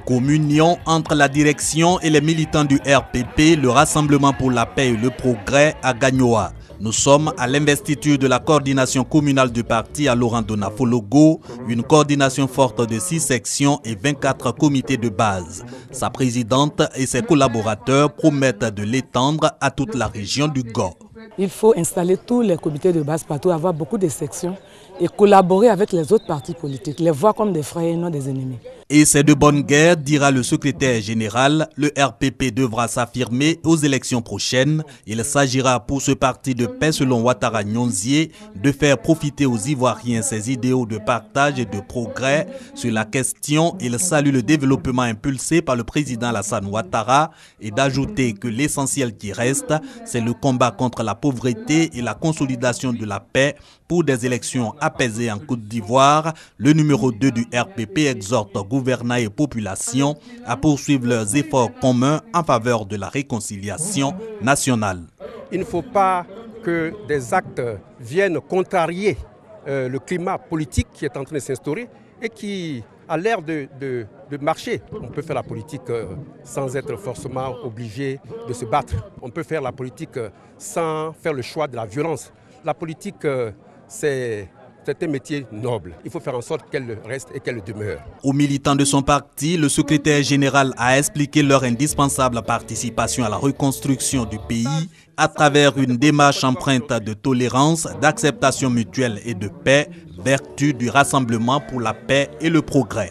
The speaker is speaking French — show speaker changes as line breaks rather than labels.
Communion entre la direction et les militants du RPP, le Rassemblement pour la paix et le progrès à Gagnoa. Nous sommes à l'investiture de la coordination communale du parti à Laurent-Donafologo, une coordination forte de 6 sections et 24 comités de base. Sa présidente et ses collaborateurs promettent de l'étendre à toute la région du Gor.
Il faut installer tous les comités de base partout, avoir beaucoup de sections et collaborer avec les autres partis politiques, les voir comme des frères et non des ennemis.
Et c'est de bonne guerre, dira le secrétaire général. Le RPP devra s'affirmer aux élections prochaines. Il s'agira pour ce parti de paix, selon Ouattara Nyonzié, de faire profiter aux Ivoiriens ses idéaux de partage et de progrès. Sur la question, il salue le développement impulsé par le président Alassane Ouattara et d'ajouter que l'essentiel qui reste, c'est le combat contre la pauvreté et la consolidation de la paix pour des élections apaisées en Côte d'Ivoire. Le numéro 2 du RPP exhorte gouvernement et population à poursuivre leurs efforts communs en faveur de la réconciliation nationale.
Il ne faut pas que des actes viennent contrarier le climat politique qui est en train de s'instaurer et qui a l'air de marcher. On peut faire la politique sans être forcément obligé de se battre. On peut faire la politique sans faire le choix de la violence. La politique, c'est un métier noble. Il faut faire en sorte qu'elle reste et qu'elle demeure.
Aux militants de son parti, le secrétaire général a expliqué leur indispensable participation à la reconstruction du pays à travers une démarche empreinte de tolérance, d'acceptation mutuelle et de paix, vertu du Rassemblement pour la paix et le progrès.